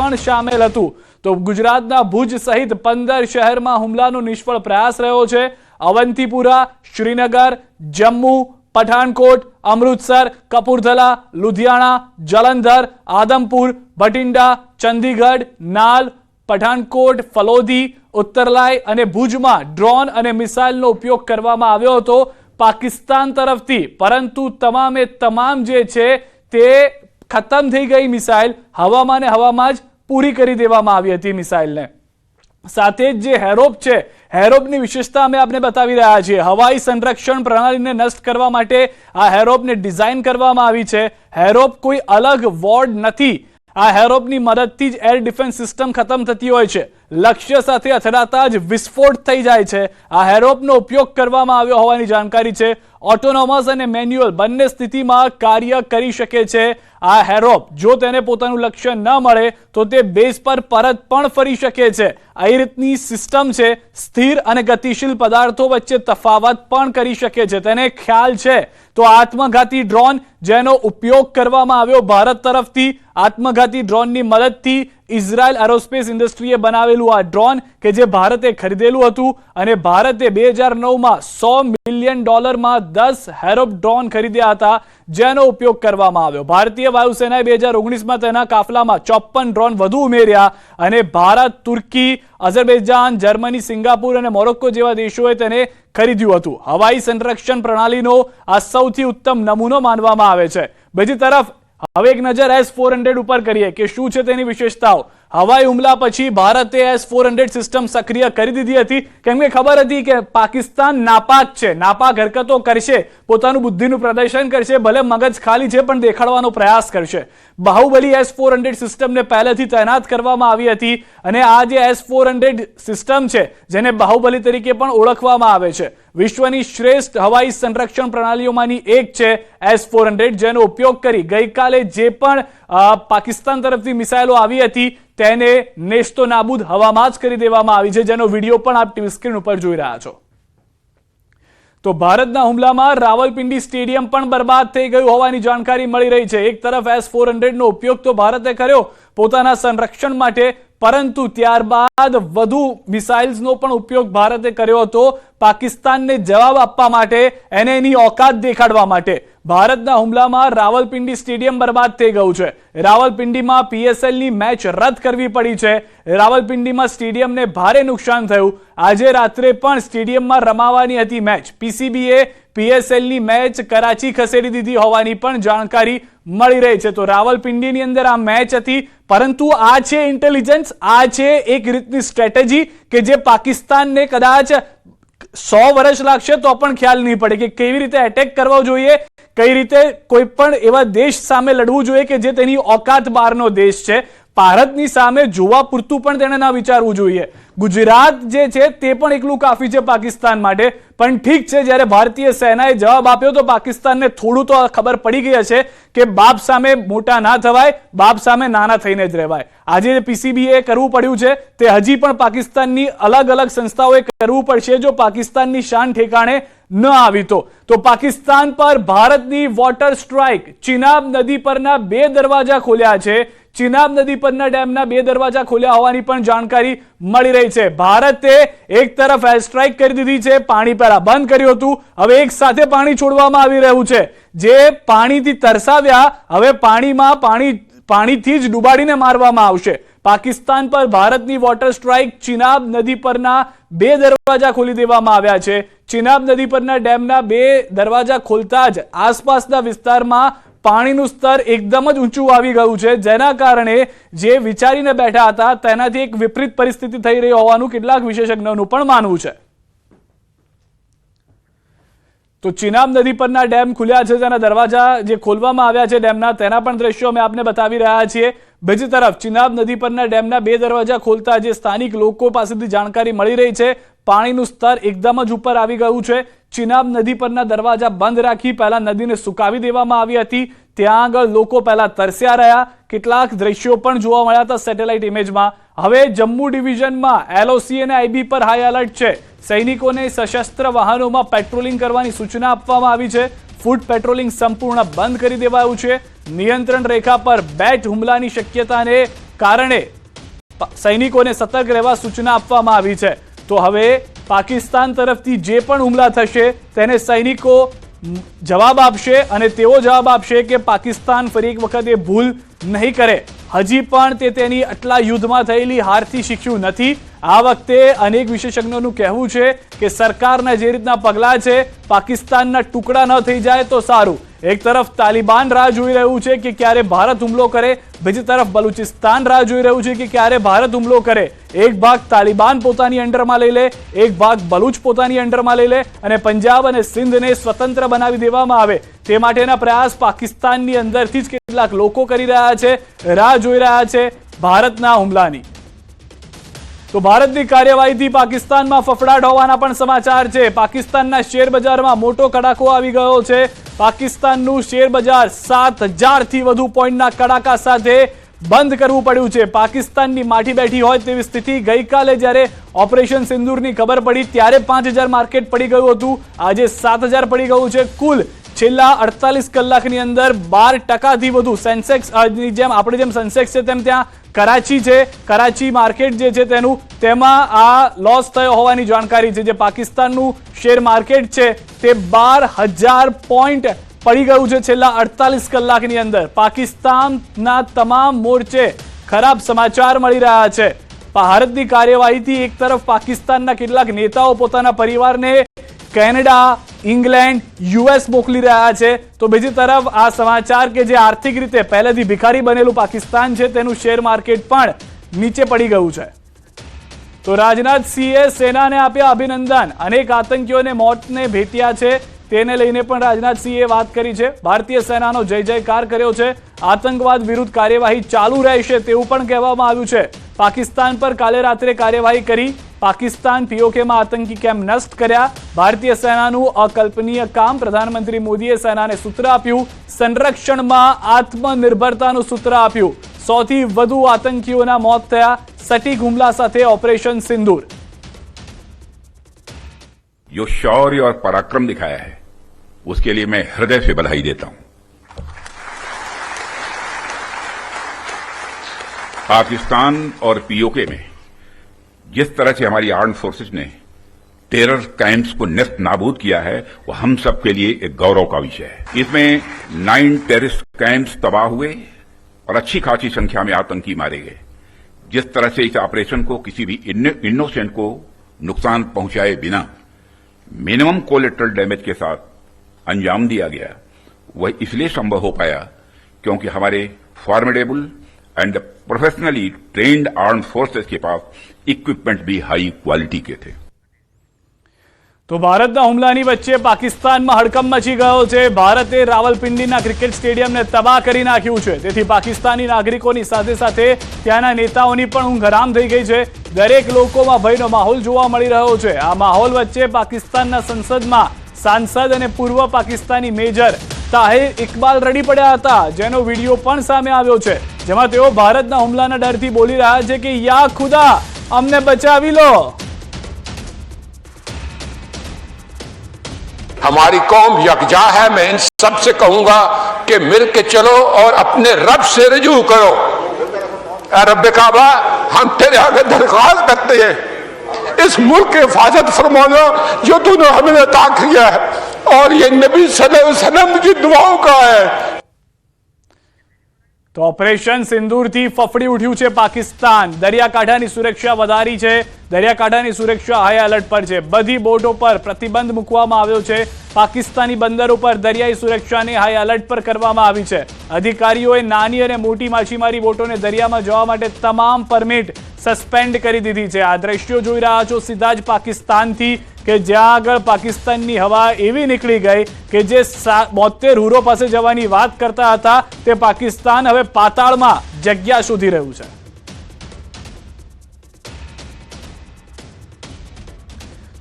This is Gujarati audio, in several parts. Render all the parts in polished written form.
પણ સામેલ હતું। તો ગુજરાતના ભુજ સહિત 15 શહેરમાં હુમલાનો નિષ્ફળ પ્રયાસ રહ્યો છે। અવંતીપુરા, શ્રીનગર, જમ્મુ, પઠાનકોટ, અમૃતસર, કપૂરથલા, લુધિયાણા, જલંધર, આદમપુર, ભટિંડા, ચંદીગઢ, નાલ, પઠાનકોટ, ફલોદી, ઉત્તરલાઈ અને ભુજમાં ડ્રોન અને મિસાઇલનો ઉપયોગ કરવામાં આવ્યો હતો પાકિસ્તાન તરફથી। પરંતુ તમામે તમામ જે છે તે ખતમ થઈ ગઈ મિસાઇલ હવામાં જ પૂરી કરી દેવામાં આવી હતી મિસાઇલને। સાથે જ જે હેરોપ છે, હેરોપની વિશેષતા અમે આપને બતાવી રહ્યા છીએ। હવાઈ સંરક્ષણ પ્રણાલીને નષ્ટ કરવા માટે આ હેરોપને ડિઝાઇન કરવામાં આવી છે। હેરોપ કોઈ અલગ વોર્ડ નથી। આ હેરોપની મદદથી જ એર ડિફેન્સ સિસ્ટમ ખતમ થતી હોય છે। લક્ષ્ય સાથે અથડાતા જ વિસ્ફોટ થઈ જાય છે। આ હેરોપનો ઉપયોગ કરવામાં આવ્યો હોવાની જાણકારી છે। ઓટોનોમસ અને મેન્યુઅલ બંને સ્થિતિમાં કાર્ય કરી શકે છે। આ હેરોપ જો તેને પોતાનું લક્ષ્ય ન મળે તો તે બેઝ પર પરત પણ ફરી શકે છે। આ રીતની સિસ્ટમ છે। સ્થિર અને ગતિશીલ પદાર્થો વચ્ચે તફાવત પણ કરી શકે છે, તેને ખ્યાલ છે। તો આત્મઘાતી ડ્રોન જેનો ઉપયોગ કરવામાં આવ્યો ભારત તરફથી, આત્મઘાતી ડ્રોનની મદદથી ઇઝરાયલ એરોસ્પેસ ઇન્ડસ્ટ્રીએ બનાવેલું આ ડ્રોન કે જે ભારતે ખરીદેલું હતું અને ભારતે 2009માં $100 મિલિયન 10 હેરોપ ડ્રોન ખરીદ્યા હતા જેનો ઉપયોગ કરવામાં આવ્યો। ભારતીય વાયુસેનાએ 2019માં તેના કાફલામાં 54 ડ્રોન વધુ ઉમેર્યા અને ભારત, તુર્કી, અઝરબૈજાન, જર્મની, સિંગાપુર અને મોરોક્કો જેવા દેશોએ તેને ખરીદ્યું હતું। હવાઈ સંરક્ષણ પ્રણાલીનો આ સૌથી ઉત્તમ નમૂનો માનવામાં આવે છે। બીજી તરફ હવે એક નજર S-400 ઉપર કરીએ કે શું છે તેની વિશેષતાઓ। હવાઈ હુમલા પછી ભારતે S-400 સિસ્ટમ સક્રિય કરી દીધી હતી કેમ કે ખબર હતી કે પાકિસ્તાન નાપાક છે, નાપાક હરકતો કરશે, પોતાનું બુદ્ધિનું પ્રદર્શન કરશે, ભલે મગજ ખાલી છે પણ દેખાડવાનો પ્રયાસ કરશે। બાહુબલી S-400 સિસ્ટમને પહેલેથી તૈનાત કરવામાં આવી હતી અને આ જે S-400 સિસ્ટમ છે જેને બાહુબલી તરીકે પણ ઓળખવામાં આવે છે, વિશ્વની શ્રેષ્ઠ હવાઈ સંરક્ષણ પ્રણાલીઓમાંની એક છે S-400, જેનો ઉપયોગ કરી ગઈકાલે જે પણ પાકિસ્તાન તરફથી મિસાઇલો આવી હતી તેને નેસ્તો નાબૂદ હવામાં જ કરી દેવામાં આવી છે, જેનો વિડીયો પણ આપ ટીવી સ્ક્રીન ઉપર જોઈ રહ્યા છો। તો ભારતના હુમલામાં રાવલપિંડી સ્ટેડિયમ પણ બરબાદ થઈ ગયું હોવાની જાણકારી મળી રહી છે। એક તરફ S-400 નો ઉપયોગ તો ભારતે કર્યો પોતાના સંરક્ષણ માટે, પરંતુ ત્યારબાદ વધુ મિસાઇલ્સનો પણ ઉપયોગ ભારતે કર્યો હતો પાકિસ્તાનને જવાબ આપવા માટે, એને એની ઓકાત દેખાડવા માટે। ભારતના હુમલામાં રાવલપિંડી સ્ટેડિયમ બરબાદ થઈ ગયું છે। રાવલપિંડીમાં PSLની મેચ રદ કરવી પડી છે। રાવલપિંડીમાં સ્ટેડિયમને ભારે નુકસાન થયું। આજે રાત્રે પણ સ્ટેડિયમમાં રમાવાની હતી મેચ। PCBએ PSLની મેચ કરાચી ખસેડી દીધી હોવાની પણ જાણકારી મળી રહી છે। તો રાવલપિંડીની અંદર આ મેચ હતી, પરંતુ આ છે ઇન્ટેલિજન્સ, આ છે એક રીતની સ્ટ્રેટેજી કે જે પાકિસ્તાનને કદાચ 100 વર્ષ લાગશે તો પણ ખ્યાલ નહીં પડે કે કેવી રીતે એટેક કરવો જોઈએ, કઈ રીતે કોઈ પણ એવા દેશ સામે લડવું જોઈએ કે જે તેની ઓકાત બહારનો દેશ છે। ભારતની સામે જોવા પૂરતું પણ તેને ના વિચારવું જોઈએ। ગુજરાત જે છે તે પણ એકલું કાફી છે પાકિસ્તાન માટે, પણ ઠીક છે જ્યારે ભારતીય સેનાએ જવાબ આપ્યો તો પાકિસ્તાનને થોડું તો ખબર પડી ગઈ હશે કે બાપ સામે મોટા ના થવાય, બાપ સામે નાના થઈને જ રહેવાય। આજે PCBએ કરવું પડ્યું છે તે હજી પણ પાકિસ્તાનની અલગ અલગ સંસ્થાઓએ કરવું પડશે જો પાકિસ્તાનની શાન ઠેકાણે ન આવી તો પાકિસ્તાન પર ભારતની વોટર સ્ટ્રાઇક। ચિનાબ નદી પરના 2 દરવાજા ખોલ્યા છે। ચિનાબ નદી પરના ડેમના 2 દરવાજા ખોલ્યા હોવાની પણ જાણકારી મળી રહી છે। ભારતે એક તરફ એર સ્ટ્રાઇક કરી દીધી છે, પાણી પહેલા બંધ કર્યું હતું, હવે એક સાથે પાણી છોડવામાં આવી રહ્યું છે। જે પાણીથી તરસાવ્યા હવે પાણીથી જ ડૂબાડીને મારવામાં આવશે। પાકિસ્તાન પર ભારતની વોટર સ્ટ્રાઇક। ચિનાબ નદી પરના 2 દરવાજા ખોલી દેવામાં આવ્યા છે। ચિનાબ નદી પરના ડેમના 2 દરવાજા ખોલતા જ આસપાસના વિસ્તારમાં પાણીનું સ્તર એકદમ જ ઊંચું આવી ગયું છે, જેના કારણે જે વિચારીને બેઠા હતા તેનાથી એક વિપરીત પરિસ્થિતિ થઈ રહી હોવાનું કેટલાક વિશેષજ્ઞોનું પણ માનવું છે। તો ચિનાબ નદી પરના ડેમ ખુલ્યા છે, જેના દરવાજા જે ખોલવામાં આવ્યા છે ડેમના તેના પણ દ્રશ્યો અમે આપને બતાવી રહ્યા છીએ। બીજી તરફ ચિનાબ નદી પરના ડેમના 2 દરવાજા ખોલતા જે સ્થાનિક લોકો પાસેથી જાણકારી મળી રહી છે પાણીનું સ્તર એકદમ જ ઉપર આવી ગયું છે। ચિનાબ નદી પરના દરવાજા બંધ રાખી પહેલા નદીને સુકાવી દેવામાં આવી હતી। ત્યાં આગળ લોકો પહેલા તરસ્યા રહ્યા, કેટલાક દ્રશ્યો પણ જોવા મળ્યા હતા સેટેલાઇટ ઇમેજમાં। હવે જમ્મુ ડિવિઝનમાં LOC અને IB પર હાઈ એલર્ટ છે। સૈનિકોને સશસ્ત્ર વાહનોમાં પેટ્રોલિંગ કરવાની સૂચના આપવામાં આવી છે। ફૂટ પેટ્રોલિંગ સંપૂર્ણ બંધ કરી દેવાયું છે। નિયંત્રણ રેખા પર બેટ હુમલાની શક્યતાને કારણે સૈનિકોને સતર્ક રહેવા સૂચના આપવામાં આવી છે। તો હવે પાકિસ્તાન તરફથી જે પણ હુમલા થશે તેને સૈનિકો જવાબ આપશે અને તેઓ જવાબ આપશે કે પાકિસ્તાન ફરી એક વખત એ ભૂલ નહીં કરે। હજી પણ તે તેની આટલા યુદ્ધમાં થયેલી હારથી શીખ્યું નથી। આ વખતે અનેક વિશેષજ્ઞોનું કહેવું છે કે સરકારના જે રીતના પગલાં છે પાકિસ્તાનના ટુકડા ન થઈ જાય તો સારું। એક તરફ તાલિબાન રાહ જોઈ રહ્યું છે કે ક્યારે ભારત હુમલો કરે, બીજી તરફ બલુચિસ્તાન રાહ જોઈ રહ્યું છે કે ક્યારે ભારત હુમલો કરે। એક ભાગ તાલિબાન પોતાની અંડરમાં લઈ લે, એક ભાગ બલુચ પોતાની અંડરમાં લઈ લે અને પંજાબ અને સિંધને સ્વતંત્ર બનાવી દેવામાં આવે તે માટેના પ્રયાસ પાકિસ્તાનની અંદરથી જ કેટલાક લોકો કરી રહ્યા છે, રાહ જોઈ રહ્યા છે ભારતના હુમલાની। તો ભારતની કાર્યવાહીથી પાકિસ્તાનમાં ફફડાટ હોવાના પણ સમાચાર છે। પાકિસ્તાનના શેર બજારમાં મોટો કડાકો આવી ગયો છે। પાકિસ્તાનનું શેર બજાર 7000 થી વધુ પોઈન્ટના કડાકા સાથે બંધ કરવું પડ્યું છે। પાકિસ્તાનની માઠી બેઠી હોય તેવી સ્થિતિ। ગઈકાલે જ્યારે ઓપરેશન સિંદૂરની ખબર પડી ત્યારે 5000 માર્કેટ પડી ગયું હતું, આજે 7000 પડી ગયું છે। કુલ છેલ્લા 48 કલાકની અંદર 12% વધુ સેન્સેક્સ જેમ આપણે જેમ સેન્સેક્સ છે તેમ ત્યાં કરાચી છે, કરાચી માર્કેટ જે છે તેમાં આ લોસ થયો હોવાની જાણકારી છે। જે પાકિસ્તાનનું શેર માર્કેટ છે તે 12000 પોઈન્ટ પડી ગયું છે છેલ્લા 48 કલાકની અંદર। પાકિસ્તાનના તમામ મોરચે ખરાબ સમાચાર મળી રહ્યા છે। ભારતની કાર્યવાહીથી એક તરફ પાકિસ્તાનના કેટલાક નેતાઓ પોતાના પરિવારને કેનેડા, ઇંગ્લેન્ડ, યુએસ મોકલી રહ્યા છે, તો બીજી તરફ આ સમાચાર કે જે આર્થિક રીતે પહેલેથી ભિખારી બનેલું પાકિસ્તાન છે તેનું શેર માર્કેટ પણ નીચે પડી ગયું છે। તો રાજનાથસિંહે સેનાને આપ્યા અભિનંદન। અનેક આતંકીઓને મોતને ભેટ્યા છે તેને લઈને પણ રાજનાથસિંહે વાત કરી છે। ભારતીય સેનાનો જય જયકાર કર્યો છે। આતંકવાદ વિરુદ્ધ કાર્યવાહી ચાલુ રહેશે તેવું પણ કહેવામાં આવ્યું છે। પાકિસ્તાન પર કાલે રાત્રે કાર્યવાહી કરી। પાકિસ્તાન પીઓકેમાં આતંકી કેમ્પ નષ્ટ કર્યા। ભારતીય સેનાનું અકલ્પનીય કામ। પ્રધાનમંત્રી મોદીએ સેનાને સૂત્ર આપ્યું, સંરક્ષણમાં આત્મનિર્ભરતાનું સૂત્ર આપ્યું। 100 થી વધુ આતંકીઓના મોત થયા સટીક હુમલા સાથે ઓપરેશન સિંદૂર। जो शौर्य और पराक्रम दिखाया है उसके लिए मैं हृदय से बधाई देता हूं। पाकिस्तान और पीओके में जिस तरह से हमारी आर्म्ड फोर्सेस ने टेरर कैंप्स को नेस्त नाबूद किया है वो हम सब के लिए एक गौरव का विषय है। इसमें 9 टेररिस्ट कैंप्स तबाह हुए और अच्छी खासी संख्या में आतंकी मारे गए। जिस तरह से इस ऑपरेशन को किसी भी इनोसेंट को नुकसान पहुंचाए बिना मिनिमम कोलेटरल डैमेज के साथ अंजाम दिया गया वह इसलिए संभव हो पाया क्योंकि हमारे formidable and professionally trained armed forces के पास इक्विपमेंट भी हाई क्वालिटी के थे। તો ભારતના હુમલાની વચ્ચે પાકિસ્તાનમાં હડકંપ મચી ગયો છે। ભારતે રાવલપિંડીના ક્રિકેટ સ્ટેડિયમને તબાહ કરી નાખ્યું છે। તેથી પાકિસ્તાની નાગરિકોની સાથે સાથે ત્યાંના નેતાઓની પણ ઊંઘ હરામ થઈ ગઈ છે। દરેક લોકોમાં ભયનો માહોલ જોવા મળી રહ્યો છે। આ માહોલ વચ્ચે પાકિસ્તાનના સંસદમાં સાંસદ અને પૂર્વ પાકિસ્તાની મેજર તાહિર ઇકબાલ રડી પડ્યા હતા, જેનો વિડીયો પણ સામે આવ્યો છે, જેમાં તેઓ ભારતના હુમલાના ડરથી બોલી રહ્યા છે કે યા ખુદા અમને બચાવી લો। हमारी कौम यकजा है। मैं इन सबसे कहूंगा कि मिल के चलो और अपने रब से रजू करो। रब काबा हम तेरे आगे दरख्वास्त करते हैं इस मुल्क की हिफाजत फरमाना जो तूने हमें अता किया है और ये नबी सल्लल्लाहु अलैहि वसल्लम की दुआओं का है। તો ઓપરેશન સિંદૂરથી ફફડી ઉઠ્યું છે પાકિસ્તાન। દરિયાકાંઠાની સુરક્ષા વધારી છે। દરિયાકાંઠાની સુરક્ષા હાઈ એલર્ટ પર છે। બધી બોટો પર પ્રતિબંધ મૂકવામાં આવ્યો છે। પાકિસ્તાની બંદરો પર દરિયાઈ સુરક્ષાને હાઈ એલર્ટ પર કરવામાં આવી છે। અધિકારીઓએ નાની અને મોટી માછીમારી બોટોને દરિયામાં જવા માટે તમામ પરમિટ સસ્પેન્ડ કરી દીધી છે। આ દ્રશ્યો જોઈ રહ્યા છો સીધા જ પાકિસ્તાનથી કે જ્યાં આગળ પાકિસ્તાનની હવા એવી નીકળી ગઈ કે જે 72 હુરો પાસે જવાની વાત કરતા હતા તે પાકિસ્તાન હવે પાતાળમાં જગ્યા શોધી રહ્યું છે।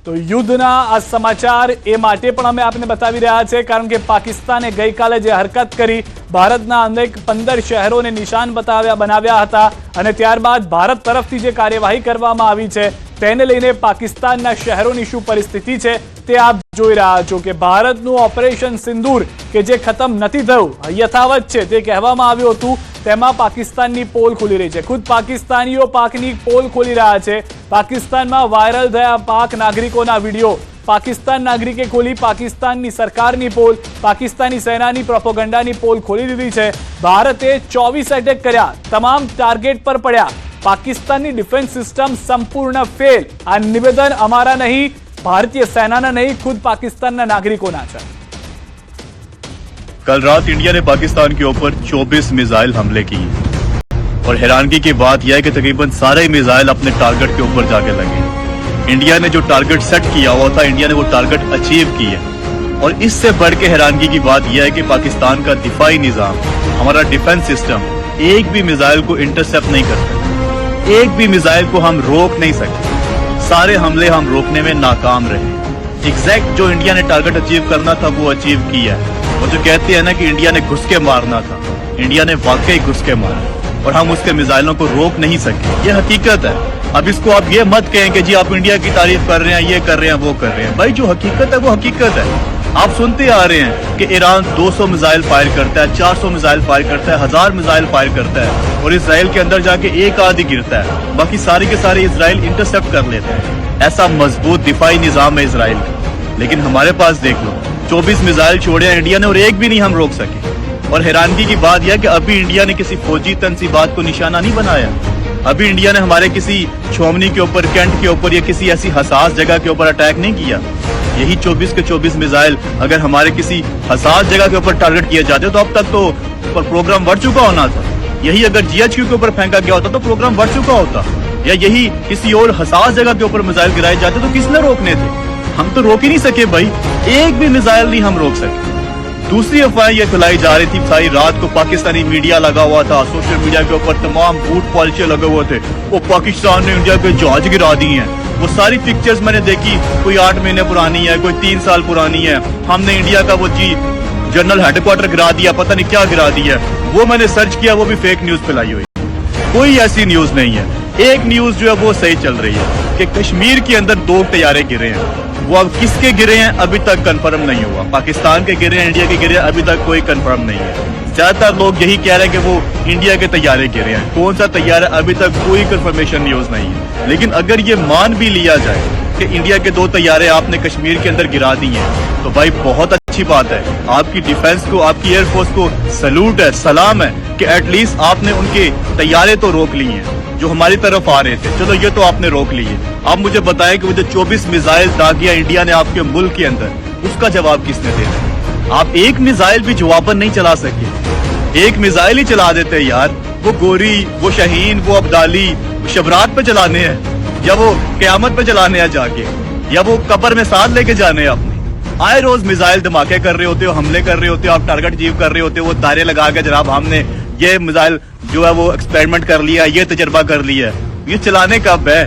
તો યુદ્ધના આ સમાચાર એ માટે પણ અમે આપને બતાવી રહ્યા છે કારણ કે પાકિસ્તાને ગઈકાલે જે હરકત કરી, ભારતના અનેક 15 શહેરોને નિશાન બનાવ્યા હતા અને ત્યારબાદ ભારત તરફથી જે કાર્યવાહી કરવામાં આવી છે તેને લઈને પાકિસ્તાનના શહેરોની શું પરિસ્થિતિ છે તે આપ જોઈ રહ્યા છો કે ભારતનું ઓપરેશન સિંદૂર કે જે ખતમ નથી થયું, યથાવત છે તે કહેવામાં આવ્યું હતું, તેમાં પાકિસ્તાનની પોલ ખુલી રહી છે. ખુદ પાકિસ્તાનીઓ પાકની પોલ ખોલી રહ્યા છે. પાકિસ્તાનમાં વાયરલ થયા પાક નાગરિકોના વિડીયો પાકિસ્તાન નાગરિકે ખોલી પાકિસ્તાનની સરકારની પોલ, પાકિસ્તાની સેનાની પ્રોપોગન્ડાની પોલ ખોલી દીધી છે. ભારતે 24 એટેક કર્યા, તમામ ટાર્ગેટ પર પડ્યા. પાકિસ્તાનની ડિફેન્સ સિસ્ટમ સંપૂर्ण फेल. આ નિવેદન અમારા નહીં, भारतीय सेना नहीं, खुद पाकिस्तान नागरिकों છે. कल रात इंडिया ने पाकिस्तान के ऊपर 24 मिसाइल हमले किए और हैरानगी की बात यह है कि तकरीबन सारे मिसाइल अपने टारगेट के ऊपर जाके लगे. इंडिया ने जो टारगेट सेट किया हुआ था, इंडिया ने वो टारगेट अचीव किया. और इससे बढ़ के हैरानगी की बात यह है कि पाकिस्तान का दिफाई निजाम, हमारा डिफेंस सिस्टम एक भी मिसाइल को इंटरसेप्ट नहीं करता, एक भी मिसाइल को हम रोक नहीं सकते. सारे हमले हम रोकने में नाकाम रहे. एग्जैक्ट जो इंडिया ने टारगेट अचीव करना था वो अचीव किया है. और जो कहते हैं ना कि इंडिया ने घुस के मारना था, इंडिया ने वाकई घुस के मारा और हम उसके मिसाइलों को रोक नहीं सके. ये हकीकत है. अब इसको आप ये मत कहें कि जी आप इंडिया की तारीफ कर रहे हैं, ये कर रहे हैं, वो कर रहे हैं. भाई जो हकीकत है वो हकीकत है. आप सुनते आ रहे हैं कि ईरान 200 मिसाइल फायर करता है, 400 मिसाइल फायर करता है, 1000 मिसाइल फायर करता है और इसराइल के अंदर जाके एक आदि गिरता है, बाकी सारे के सारे इसराइल इंटरसेप्ट कर लेते हैं. ऐसा मजबूत दिफाई निजाम है इसराइल का. लेकिन हमारे पास देख लो 24 मिसाइल छोड़े इंडिया ने और एक भी नहीं हम रोक सके. और हैरानगी की बात यह कि अभी इंडिया ने किसी फौजी तंसीबात को निशाना नहीं बनाया. अभी इंडिया ने हमारे किसी छोमनी के ऊपर, कैंट के ऊपर या किसी ऐसी हसास जगह के ऊपर अटैक नहीं किया. यही 24 के 24 मिसाइल अगर हमारे किसी हसास जगह के ऊपर टारगेट किए जाते तो अब तक तो प्रोग्राम बढ़ चुका होना था. यही अगर GHQ के ऊपर फेंका गया होता तो प्रोग्राम बढ़ चुका होता. या यही किसी और हसास जगह के ऊपर मिसाइल गिराए जाते तो किसने रोकने थे? हम तो रोक ही नहीं सके भाई, एक भी मिसाइल नहीं हम रोक सके. दूसरी अफवाहें ये फैलाई जा रही थी सारी रात को, पाकिस्तानी मीडिया लगा हुआ था, सोशल मीडिया के ऊपर तमाम बूट पॉलिसी लगे हुए थे, वो पाकिस्तान ने इंडिया के जहाज गिरा दी हैं. वो सारी पिक्चर्स मैंने देखी, कोई 8 महीने पुरानी है, कोई 3 साल पुरानी है. हमने इंडिया का वो जनरल हेडक्वार्टर गिरा दिया, पता नहीं क्या गिरा दिया. वो मैंने सर्च किया, वो भी फेक न्यूज फैलाई हुई. कोई ऐसी न्यूज नहीं है. एक न्यूज जो है वो सही चल रही है कि कश्मीर के अंदर 2 तैयारे गिरे हैं. वो अब किसके गिरे हैं अभी तक कंफर्म नहीं हुआ. पाकिस्तान के गिरे हैं, इंडिया के गिरे हैं, अभी तक कोई कंफर्म नहीं है. ज्यादातर लोग यही कह रहे हैं कि वो इंडिया के तैयारे गिरे हैं. कौन सा तैयारा अभी तक कोई कंफर्मेशन न्यूज नहीं है. लेकिन अगर ये मान भी लिया जाए कि इंडिया के 2 तैयारे आपने कश्मीर के अंदर गिरा दिए हैं तो भाई बहुत अच्छी बात है. आपकी डिफेंस को, आपकी एयरफोर्स को सैल्यूट है, सलाम है कि एटलीस्ट आपने उनके तैयारे तो रोक लिए हैं जो हमारी तरफ आ रहे थे. चलो ये तो आपने रोक लिए. आप मुझे बताएं कि वो जो 24 मिसाइल दागिया इंडिया ने आपके मुल्क के अंदर, उसका जवाब किसने देना? आप एक मिसाइल भी जवाबन नहीं चला सके. एक मिसाइल ही चला देते यार. वो गोरी, वो शहीन, वो अब्दाली शबरात पे चलाने हैं या वो कयामत पे चलाने हैं जाके, या वो कब्र में साथ लेके जाने हैं अपने. आए रोज मिसाइल धमाके कर रहे होते हो, हमले कर रहे होते हो, आप टारगेट अचीव कर रहे होते हो. वो दायरे लगा के जनाब हमने ये मिसाइल जो है वो एक्सपेरिमेंट कर लिया, ये तजर्बा कर लिया. ये चलाने कब है?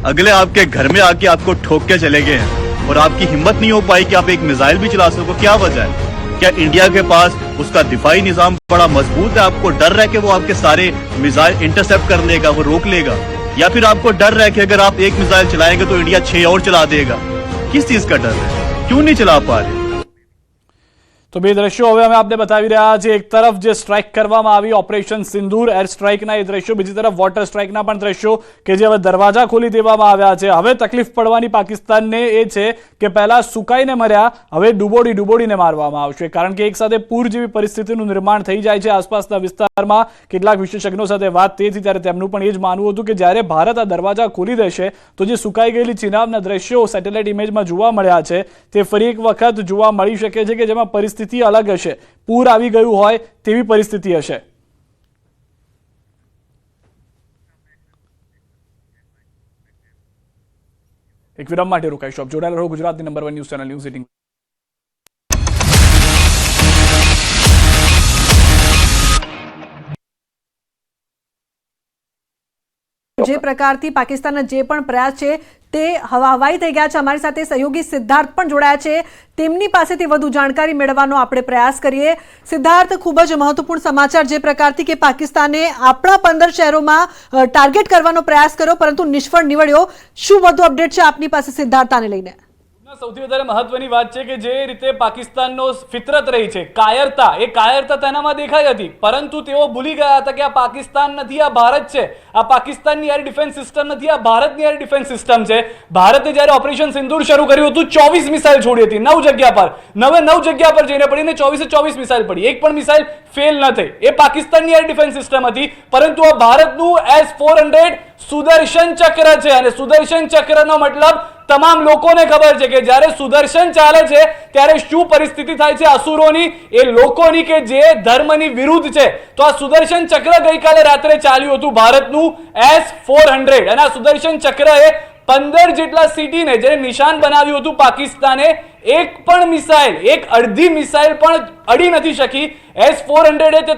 अगले आपके घर में आके आपको ठोक के चले गए हैं और आपकी हिम्मत नहीं हो पाई कि आप एक मिसाइल भी चला सको. क्या वजह है? क्या इंडिया के पास उसका दिफाई निजाम बड़ा मजबूत है? आपको डर है कि वो आपके सारे मिसाइल इंटरसेप्ट कर लेगा, वो रोक लेगा? या फिर आपको डर है कि अगर आप एक मिसाइल चलाएंगे तो इंडिया 6 और चला देगा? किस चीज का डर है? क्यों नहीं चला पा रहे? તો બે દ્રશ્યો હવે અમે આપને બતાવી રહ્યા છે. એક તરફ જે સ્ટ્રાઇક કરવામાં આવી ઓપરેશન સિંદૂર એર સ્ટ્રાઇકના એ દ્રશ્યો, બીજી તરફ વોટર સ્ટ્રાઇકના પણ દ્રશ્યો કે જે હવે દરવાજા ખોલી દેવામાં આવ્યા છે. હવે તકલીફ પડવાની પાકિસ્તાનને એ છે કે પહેલા સુકાઈને મર્યા, હવે ડૂબોડીને મારવામાં આવશે. કારણ કે એક સાથે પૂર જેવી પરિસ્થિતિનું નિર્માણ થઈ જાય છે આસપાસના વિસ્તારમાં. કેટલાક વિશેષજ્ઞો સાથે વાત થઈ હતી ત્યારે તેમનું પણ એ જ માનવું હતું કે જ્યારે ભારત આ દરવાજા ખોલી દેશે તો જે સુકાઈ ગયેલી ચિનાબના દ્રશ્યો સેટેલાઇટ ઇમેજમાં જોવા મળ્યા છે તે ફરી એક વખત જોવા મળી શકે છે કે જેમાં પરિસ્થિતિ अलग हशे, पूर आवी गयुं होय तेवी परिस्थिति हशे. एक विराम माटे रोकाईशुं. आप जोડાયેલા રહો ગુજરાતની નંબર 1 ન્યૂઝ ચેનલ ન્યૂઝ 18. જે પ્રકારથી પાકિસ્તાનના જે પણ પ્રયાસ છે તે હવાઈ થઈ ગયા છે. અમારી સાથે સહયોગી સિદ્ધાર્થ પણ જોડાયા છે, તેમની પાસેથી વધુ જાણકારી મેળવવાનો આપણે પ્રયાસ કરીએ. સિદ્ધાર્થ, ખૂબ જ મહત્વપૂર્ણ સમાચાર જે પ્રકારથી કે પાકિસ્તાને આપણા 15 શહેરોમાં ટાર્ગેટ કરવાનો પ્રયાસ કર્યો પરંતુ નિષ્ફળ નીવડ્યો. શું વધુ અપડેટ છે આપની પાસે સિદ્ધાર્થ આને લઈને? સૌથી વધારે મહત્વની વાત છે કે જે રીતે પાકિસ્તાનનો ફિતરત રહી છે, કાયરતા, એ કાયરતા તેનામાં દેખાઈ હતી, પરંતુ તેઓ ભૂલી ગયા હતા કે આ પાકિસ્તાન નથી, આ ભારત છે. આ પાકિસ્તાનની એર ડિફેન્સ સિસ્ટમ નથી, આ ભારતની એર ડિફેન્સ સિસ્ટમ છે. ભારતે જ્યારે ઓપરેશન સિંદૂર શરૂ કર્યું હતું 24 મિસાઇલ છોડી હતી 9 જગ્યા પર, 9 જગ્યા પર જઈને પડીને 24 મિસાઇલ પડી, એક પણ મિસાઇલ ફેલ ન થઈ. એ પાકિસ્તાનની એર ડિફેન્સ સિસ્ટમ હતી, પરંતુ આ ભારતનું S-400 સુદર્શન ચક્ર છે. અને સુદર્શન ચક્રનો મતલબ તમામ લોકોને ખબર છે કે જ્યારે સુદર્શન ચાલે છે ત્યારે શું પરિસ્થિતિ થાય છે અસુરોની, એ લોકોની કે જે ધર્મની વિરુદ્ધ છે. તો આ સુદર્શન ચક્ર ગઈકાલે રાત્રે ચાલ્યું હતું ભારતનું S-400, અને આ સુદર્શન ચક્રએ 15 જેટલા સિટીને જે નિશાન બનાવ્યું હતું પાકિસ્તાને, એક પણ મિસાઇલ, એક અડધી મિસાઇલ પણ અડી નથી શકી. S-400 તે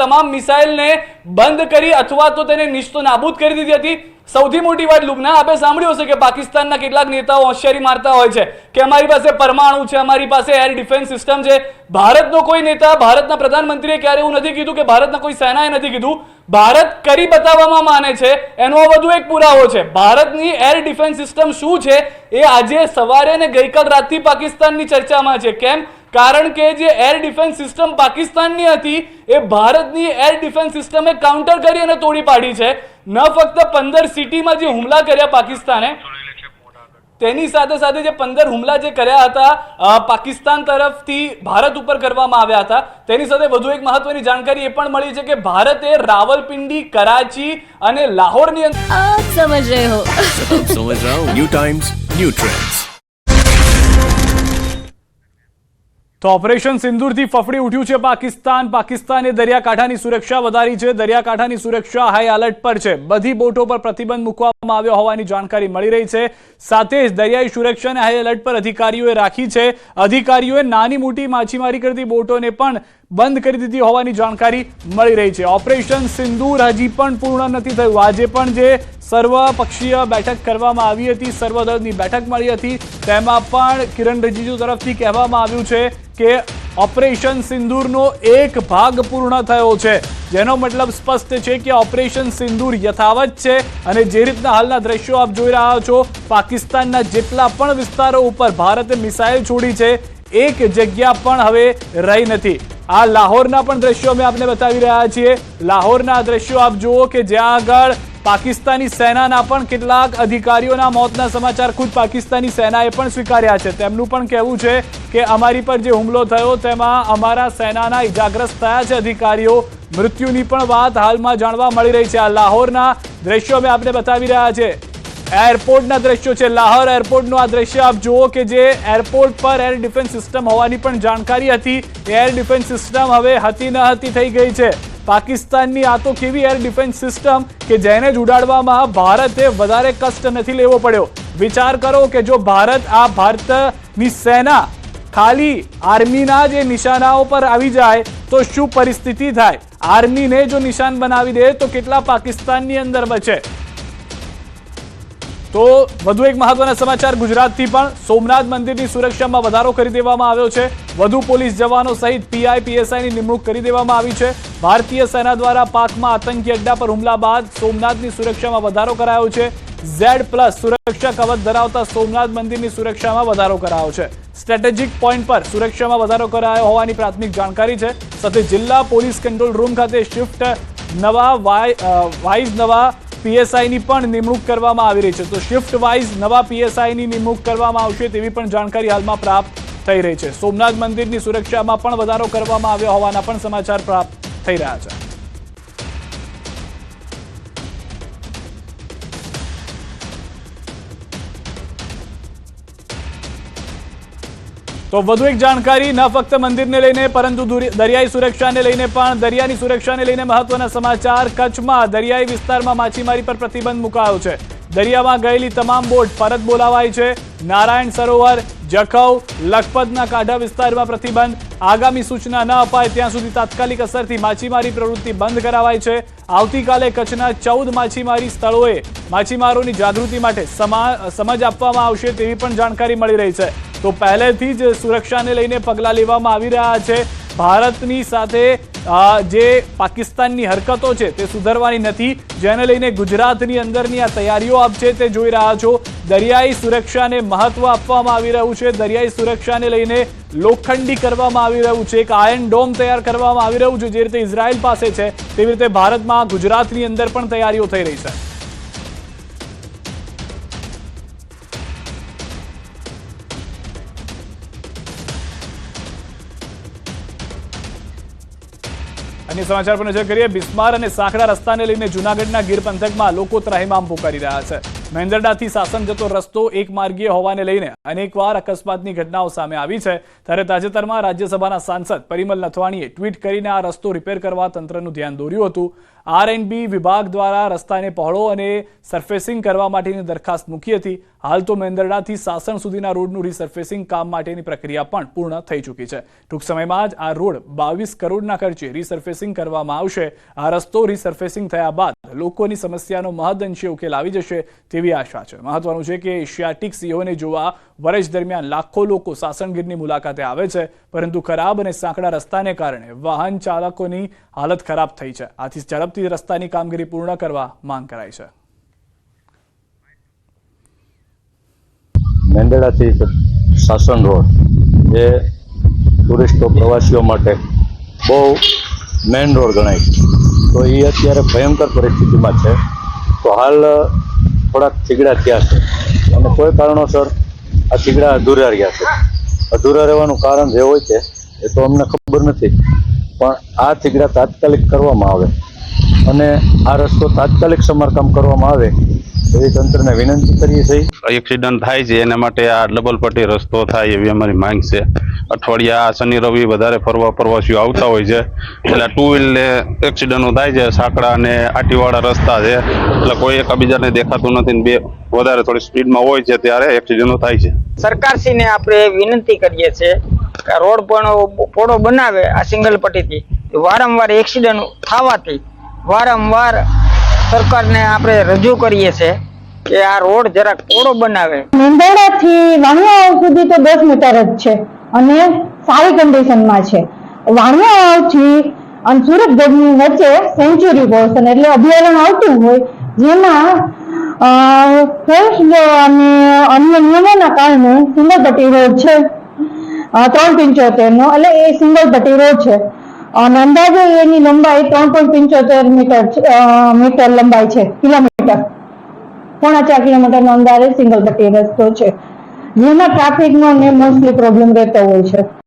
તમામ મિસાઇલને બંધ કરી અથવા તો તેને નિસ્તો નાબૂદ કરી દીધી હતી. સૌથી મોટી વાત લુબના, આપણે સાંભળ્યું હશે કે પાકિસ્તાનના કેટલાક નેતાઓ હોશિયારી મારતા હોય છે કે અમારી પાસે પરમાણુ છે, અમારી પાસે એર ડિફેન્સ સિસ્ટમ છે. ભારતનો કોઈ નેતા, ભારતના પ્રધાનમંત્રીએ ક્યારે એવું નથી કીધું કે ભારતના કોઈ સેનાએ નથી કીધું. ભારત કરી બતાવવામાં માને છે, એનો વધુ એક પુરાવો છે. ભારતની એર ડિફેન્સ સિસ્ટમ શું છે એ આજે સવારે અને ગઈકાલ રાતથી પાકિસ્તાનની ચર્ચામાં છે. કેમ? કારણ કે જે એર ડિફેન્સ સિસ્ટમ પાકિસ્તાનની હતી એ ભારતની એર ડિફેન્સ સિસ્ટમે કાઉન્ટર કરી અને તોડી પાડી છે. ન ફક્ત 15 સિટીમાં જે હુમલા કર્યા પાકિસ્તાને, તેની સાથે સાથે જે 15 હુમલા જે કર્યા હતા પાકિસ્તાન તરફથી ભારત ઉપર કરવામાં આવ્યા હતા, તેની સાથે વધુ એક મહત્વની જાણકારી એ પણ મળી છે કે ભારતે રાવલપિંડી, કરાચી અને લાહોરની અંદર आप समझ रहे हो समझ रहा हूँ। New times, new trends. તો ઓપરેશન સિંદૂરથી ફફડી ઉઠ્યું છે પાકિસ્તાન. પાકિસ્તાને દરિયાકાંઠાની સુરક્ષા વધારી છે. દરિયાકાંઠાની સુરક્ષા હાઈ એલર્ટ પર છે. બધી બોટો પર પ્રતિબંધ મૂકવામાં આવ્યો હોવાની જાણકારી મળી રહી છે. સાથે જ દરિયાઈ સુરક્ષાને હાઈ એલર્ટ પર અધિકારીઓએ રાખી છે. અધિકારીઓએ નાની મોટી માછીમારી કરતી બોટોને પણ બંધ કરી દીધી હોવાની જાણકારી મળી રહી છે. ઓપરેશન સિંદૂર હજી પણ પૂર્ણ નથી થયું. આજે પણ જે સર્વપક્ષીય બેઠક કરવામાં આવી હતી, સર્વદળની બેઠક મળી હતી, તેમાં પણ કિરણ રિજિજુ તરફથી કહેવામાં આવ્યું છે કે ઓપરેશન સિંદૂરનો એક ભાગ પૂર્ણ થયો છે, જેનો મતલબ સ્પષ્ટ છે કે ઓપરેશન સિંદૂર યથાવત છે. અને જે રીતના હાલના દ્રશ્યો આપ જોઈ રહ્યા છો, પાકિસ્તાનના જેટલા પણ વિસ્તારો ઉપર ભારતે મિસાઇલ છોડી છે, એક જગ્યા પણ હવે રહી નથી. આ લાહોરના પણ દ્રશ્યો અમે આપને બતાવી રહ્યા છીએ. લાહોરના દ્રશ્યો આપ જુઓ કે જ્યાં આગળ પાકિસ્તાની સેનાના પણ કેટલાક અધિકારીઓના મોતના સમાચાર ખુદ પાકિસ્તાની સેનાએ પણ સ્વીકાર્યા છે. તેમનું પણ કહેવું છે કે અમારી પર જે હુમલો થયો તેમાં અમારા સેનાના ઇજાગ્રસ્ત થયા છે અધિકારીઓ. મૃત્યુની પણ વાત હાલમાં જાણવા મળી રહી છે. આ લાહોરના દ્રશ્યો અમે આપને બતાવી રહ્યા છે. એરપોર્ટના દ્રશ્યો છે. લાહોર એરપોર્ટનું આ દ્રશ્ય આપ જુઓ કે જે એરપોર્ટ પર એર ડિફેન્સ સિસ્ટમ હોવાની પણ જાણકારી હતી. એર ડિફેન્સ સિસ્ટમ હવે હતી ન હતી થઈ ગઈ છે. પાકિસ્તાનની આ તો કેવી એર ડિફેન્સ સિસ્ટમ કે જેને જ ઉડાડવામાં ભારતે વધારે કષ્ટ નથી લેવો પડ્યો. વિચાર કરો કે જો ભારતની સેના ખાલી આર્મીના જે નિશાનાઓ પર આવી જાય તો શું પરિસ્થિતિ થાય. આર્મીને જો નિશાન બનાવી દે તો કેટલા પાકિસ્તાનની અંદર બચે. તો વધુ એક મહત્વના સમાચાર ગુજરાતથી પણ. સોમનાથ મંદિરની સુરક્ષામાં વધારો કરી દેવામાં આવ્યો છે. વધુ પોલીસ જવાનો સહિત પીઆઈ, પીએસઆઈની નિમણૂક કરી દેવામાં આવી છે. ભારતીય સેના દ્વારા પાકમાં આતંકી અડ્ડા પર હુમલા બાદ સોમનાથની સુરક્ષામાં વધારો કરાયો છે. Z+ સુરક્ષા કવચ ધરાવતા સોમનાથ મંદિરની સુરક્ષામાં વધારો કરાયો છે. સ્ટ્રેટેજિક પોઈન્ટ પર સુરક્ષામાં વધારો કરાયો હોવાની પ્રાથમિક જાણકારી છે. સાથે જિલ્લા પોલીસ કંટ્રોલ રૂમ ખાતે શિફ્ટ નવા પીએસઆઈની પણ નિમણૂક કરવામાં આવી રહી છે. તો શિફ્ટ વાઇઝ નવા પીએસઆઈની નિમણૂક કરવામાં આવશે તેવી પણ જાણકારી હાલમાં પ્રાપ્ત થઈ રહી છે. સોમનાથ મંદિરની સુરક્ષામાં પણ વધારો કરવામાં આવ્યો હોવાના પણ સમાચાર પ્રાપ્ત થઈ રહ્યા છે. તો વધુ એક જાણકારી, ન ફક્ત મંદિરને લઈને પરંતુ દરિયાઈ સુરક્ષાને લઈને પણ, દરિયાની સુરક્ષાને લઈને મહત્વના સમાચાર. કચ્છમાં દરિયાઈ વિસ્તારમાં માછીમારી પર પ્રતિબંધ મુકાયો છે. દરિયામાં ગયેલી તમામ બોટ પરત બોલાવાઈ છે. નારાયણ સરોવર, જખૌ, લખપતના કાંઠા વિસ્તારમાં પ્રતિબંધ. આગામી સૂચના ન અપાય ત્યાં સુધી તાત્કાલિક અસરથી માછીમારી પ્રવૃત્તિ બંધ કરાવાઈ છે. આવતીકાલે કચ્છના 14 માછીમારી સ્થળોએ માછીમારોની જાગૃતિ માટે સમજ આપવામાં આવશે તેવી પણ જાણકારી મળી રહી છે. તો પહેલેથી જ સુરક્ષાને લઈને પગલાં લેવામાં આવી રહ્યા છે. ભારતની સાથે જે પાકિસ્તાનની હરકતો છે તે સુધરવાની નથી, જેને લઈને ગુજરાતની અંદરની આ તૈયારીઓ આપ છે તે જોઈ રહ્યા છો. દરિયાઈ સુરક્ષાને મહત્વ આપવામાં આવી રહ્યું છે. દરિયાઈ સુરક્ષાને લઈને લોખંડી કરવામાં આવી રહ્યું છે. એક આયર્ન ડોમ તૈયાર કરવામાં આવી રહ્યું છે. જે રીતે ઇઝરાયલ પાસે છે તેવી રીતે ભારતમાં ગુજરાતની અંદર પણ તૈયારીઓ થઈ રહી છે. અન્ય સમાચાર પર નજર કરીએ. બિસ્માર અને સાંકડા રસ્તાને લઈને જૂનાગઢના ગીર પંથકમાં લોકો ત્રાહિમામ પોકારી રહ્યા છે. મેંદરડાથી સાસણ જતો રસ્તો એક માર્ગીય હોવાને લઈને અનેકવાર અકસ્માતની ઘટનાઓ સામે આવી છે. ત્યારે તાજેતરમાં રાજ્યસભાના સાંસદ પરિમલ નથવાણીએ ટ્વીટ કરીને આ રસ્તો રિપેર કરવા તંત્રનું ધ્યાન દોર્યું હતું. R&B વિભાગ દ્વારા રસ્તાને પહોળો અને સરફેસિંગ કરવા માટેની દરખાસ્ત મૂકી હતી. હાલ તો મેંદરડાથી સાસણ સુધીના રોડનું રીસર્ફેસિંગ કામ માટેની પ્રક્રિયા પણ પૂર્ણ થઈ ચૂકી છે. ટૂંક સમયમાં જ આ રોડ 22 કરોડના ખર્ચે રીસર્ફેસિંગ કરવામાં આવશે. આ રસ્તો રીસર્ફેસિંગ થયા બાદ લોકોની સમસ્યાનો મહદઅંશે ઉકેલ આવી જશે તેવી આશા છે. મહત્વનું છે કે એશિયાટિક સિંહોને જોવા વર્ષ દરમિયાન લાખો લોકો સાસણગીરની મુલાકાતે આવે છે, પરંતુ ખરાબ અને સાંકડા રસ્તાને કારણે વાહન ચાલકોની હાલત ખરાબ થઈ છે. આથી ઝડપથી રસ્તાની કામગીરી પૂર્ણ કરવા માંગ કરાઈ છે. મેંદરડાથી સાસણ રોડ એ ટુરિસ્ટો પ્રવાસીઓ માટે બહુ મેઇન રોડ ગણાય છે. તો એ અત્યારે ભયંકર પરિસ્થિતિમાં છે. તો હાલ થોડાક થીગડા થયા છે અને કોઈ કારણોસર આ થીગડા અધૂરા રહ્યા છે. અધૂરા રહેવાનું કારણ જે હોય છે એ તો અમને ખબર નથી, પણ આ થીગડા તાત્કાલિક કરવામાં આવે અને આ રસ્તો તાત્કાલિક સમારકામ કરવામાં આવે એવી તંત્રને વિનંતી કરીએ છીએ. એક્સિડન્ટ થાય છે એના માટે આ ડબલ પટ્ટી રસ્તો થાય એવી અમારી માંગ છે. અઠવાડિયા શનિ રવિ વધારે પ્રવાસીઓ આવતા હોય છે એટલે ટુ વ્હીલને એક્સિડન્ટો થાય છે. સાંકડા અને આટીવાળા રસ્તા છે એટલે કોઈ એકબીજાને દેખાતું નથી. બે વધારે થોડી સ્પીડમાં હોય છે ત્યારે એક્સિડન્ટો થાય છે. સરકારશ્રીને આપણે વિનંતી કરીએ છીએ કે રોડ પણ પોળો બનાવે આ સિંગલ પટ્ટીથી. વારંવાર એક્સિડન્ટ થવાથી વારંવાર સરકારને આપણે રજૂ કરીએ છીએ કે આ રોડ જરાક પોળો બનાવે. મેંદરડાથી વાણિયા સુધી તો 10 મીટર જ છે અને સારી કન્ડિશનમાં છે. વાણિયાથી અને સુરતગઢની વચ્ચે સેન્ચુરી પોર્શન એટલે અભયારણ્ય આવતું હોય જેમાં અને અન્ય નિયમોના કારણે સિંગલ પટ્ટી રોડ છે 375 નો, એટલે એ સિંગલ પટ્ટી રોડ છે અને અંદાજે એની લંબાઈ 3.75 મીટર લંબાઈ છે, કિલોમીટર 4.5 કિલોમીટરનો અંદાજે સિંગલ પટ્ટી રસ્તો છે જેમાં ટ્રાફિકનો ને મોસ્ટલી પ્રોબ્લેમ રહેતો હોય છે.